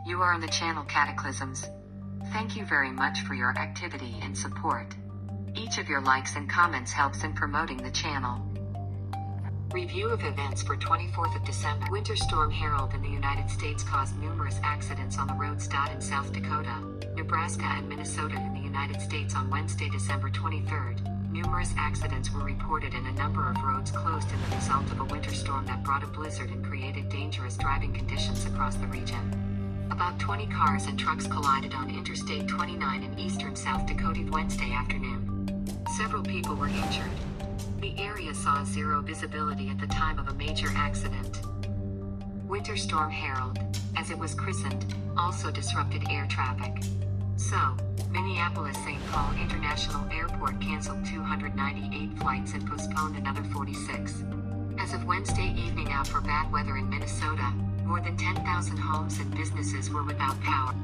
You are on the channel Cataclysms. Thank you very much for your activity and support. Each of your likes and comments helps in promoting the channel. Review of events for 24th of December. Winter Storm Harold in the United States caused numerous accidents on the roads. In South Dakota, Nebraska and Minnesota in the United States on Wednesday, December 23rd. Numerous accidents were reported and a number of roads closed in the result of a winter storm that brought a blizzard and created dangerous driving conditions across the region. About 20 cars and trucks collided on Interstate 29 in eastern South Dakota Wednesday afternoon. Several people were injured. The area saw zero visibility at the time of a major accident. Winter Storm Harold, as it was christened, also disrupted air traffic. So, Minneapolis-St. Paul International Airport canceled 298 flights and postponed another 46. As of Wednesday evening, out for bad weather in Minnesota, more than 10,000 homes and businesses were without power.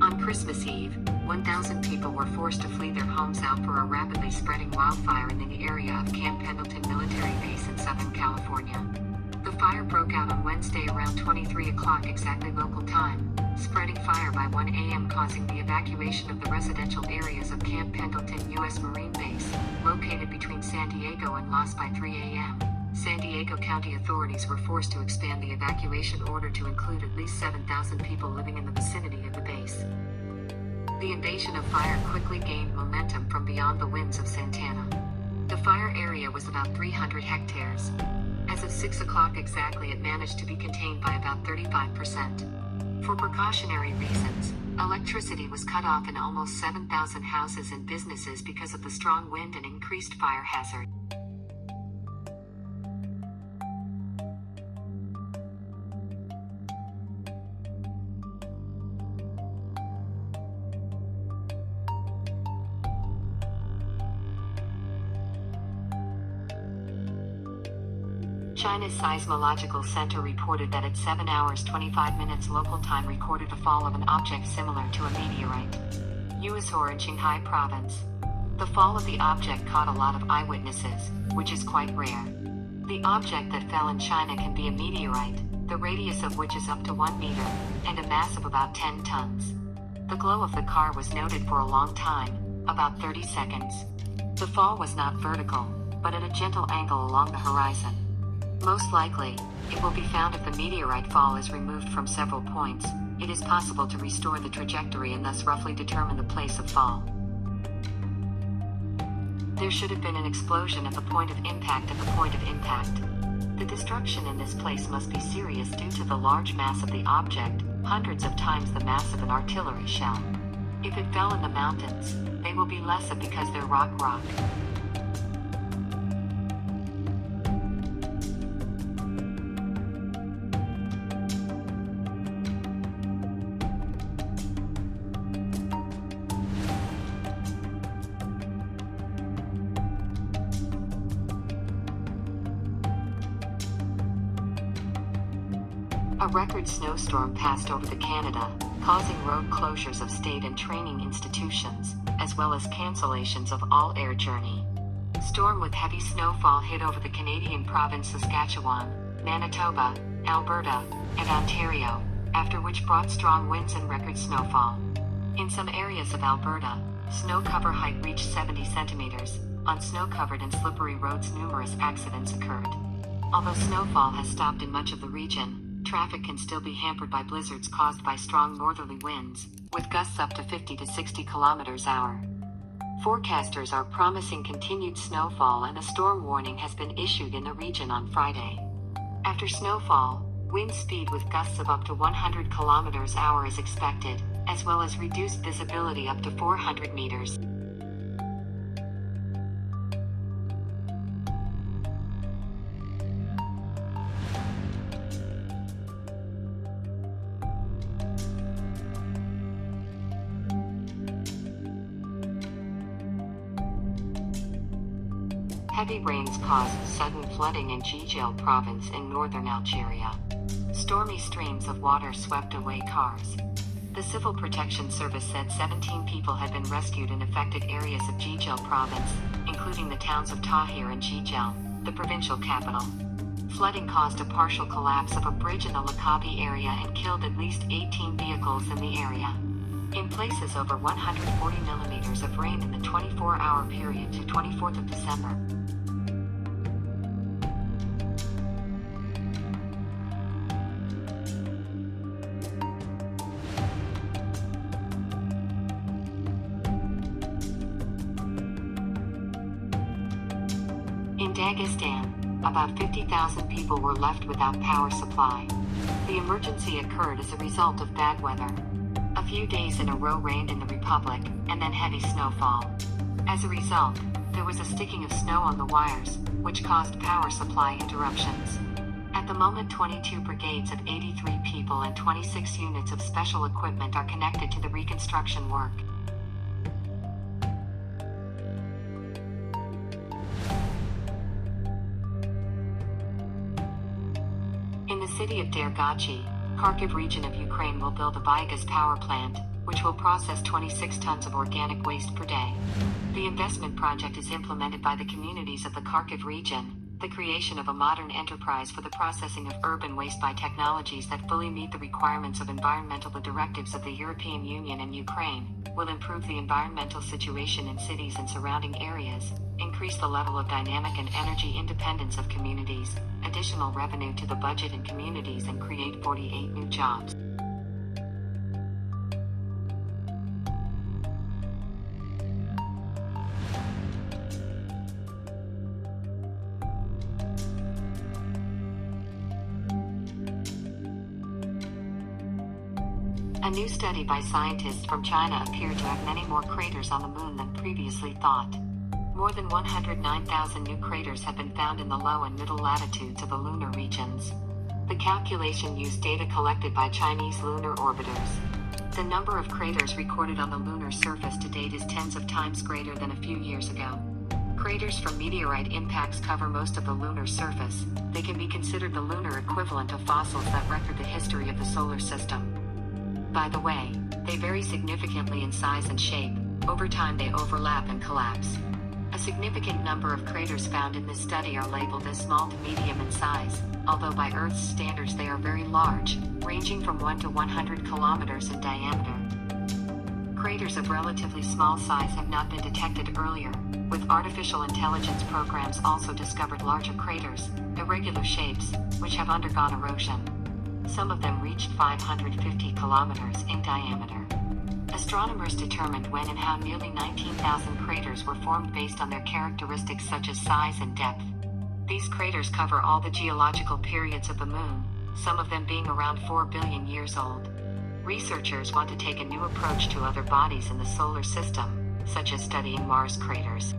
On Christmas Eve, 1,000 people were forced to flee their homes out for a rapidly spreading wildfire in the area of Camp Pendleton Military Base in Southern California. The fire broke out on Wednesday around 23 o'clock exactly local time, spreading fire by 1 a.m. causing the evacuation of the residential areas of Camp Pendleton U.S. Marine Base, located between San Diego and Los by 3 a.m. San Diego County authorities were forced to expand the evacuation order to include at least 7,000 people living in the vicinity of the base. The invasion of fire quickly gained momentum from beyond the winds of Santana. The fire area was about 300 hectares. As of 6 o'clock exactly, it managed to be contained by about 35%. For precautionary reasons, electricity was cut off in almost 7,000 houses and businesses because of the strong wind and increased fire hazard. China's Seismological Center reported that at 7 hours 25 minutes local time recorded the fall of an object similar to a meteorite. Yuezhou in Qinghai province. The fall of the object caught a lot of eyewitnesses, which is quite rare. The object that fell in China can be a meteorite, the radius of which is up to 1 meter, and a mass of about 10 tons. The glow of the car was noted for a long time, about 30 seconds. The fall was not vertical, but at a gentle angle along the horizon. Most likely, it will be found if the meteorite fall is removed from several points, it is possible to restore the trajectory and thus roughly determine the place of fall. There should have been an explosion at the point of impact The destruction in this place must be serious due to the large mass of the object, hundreds of times the mass of an artillery shell. If it fell in the mountains, they will be lesser because they're rock. A record snowstorm passed over the Canada, causing road closures of state and training institutions, as well as cancellations of all air journey. Storm with heavy snowfall hit over the Canadian province Saskatchewan, Manitoba, Alberta, and Ontario, after which brought strong winds and record snowfall. In some areas of Alberta, snow cover height reached 70 centimeters. On snow-covered and slippery roads numerous accidents occurred. Although snowfall has stopped in much of the region, traffic can still be hampered by blizzards caused by strong northerly winds, with gusts up to 50 to 60 km/h. Forecasters are promising continued snowfall and a storm warning has been issued in the region on Friday. After snowfall, wind speed with gusts of up to 100 km/h is expected, as well as reduced visibility up to 400 meters. Heavy rains caused sudden flooding in Jijel province in northern Algeria. Stormy streams of water swept away cars. The Civil Protection Service said 17 people had been rescued in affected areas of Jijel province, including the towns of Tahir and Jijel, the provincial capital. Flooding caused a partial collapse of a bridge in the Lakabi area and killed at least 18 vehicles in the area. In places, over 140 millimeters of rain in the 24-hour period to 24th of December. In Dagestan, about 50,000 people were left without power supply. The emergency occurred as a result of bad weather. A few days in a row rained in the Republic, and then heavy snowfall. As a result, there was a sticking of snow on the wires, which caused power supply interruptions. At the moment, 22 brigades of 83 people and 26 units of special equipment are connected to the reconstruction work. In the city of Dergachi, Kharkiv region of Ukraine will build a biogas power plant, which will process 26 tons of organic waste per day. The investment project is implemented by the communities of the Kharkiv region. The creation of a modern enterprise for the processing of urban waste by technologies that fully meet the requirements of environmental directives of the European Union and Ukraine will improve the environmental situation in cities and surrounding areas, increase the level of dynamic and energy independence of communities, additional revenue to the budget and communities, and create 48 new jobs. A new study by scientists from China appeared to have many more craters on the moon than previously thought. More than 109,000 new craters have been found in the low and middle latitudes of the lunar regions. The calculation used data collected by Chinese lunar orbiters. The number of craters recorded on the lunar surface to date is tens of times greater than a few years ago. Craters from meteorite impacts cover most of the lunar surface. They can be considered the lunar equivalent of fossils that record the history of the solar system. By the way, they vary significantly in size and shape. Over time they overlap and collapse. A significant number of craters found in this study are labeled as small to medium in size, although by Earth's standards they are very large, ranging from 1 to 100 kilometers in diameter. Craters of relatively small size have not been detected earlier, with artificial intelligence programs also discovered larger craters, irregular shapes, which have undergone erosion. Some of them reached 550 kilometers in diameter. Astronomers determined when and how nearly 19,000 craters were formed based on their characteristics such as size and depth. These craters cover all the geological periods of the moon, some of them being around 4 billion years old. Researchers want to take a new approach to other bodies in the solar system, such as studying Mars craters.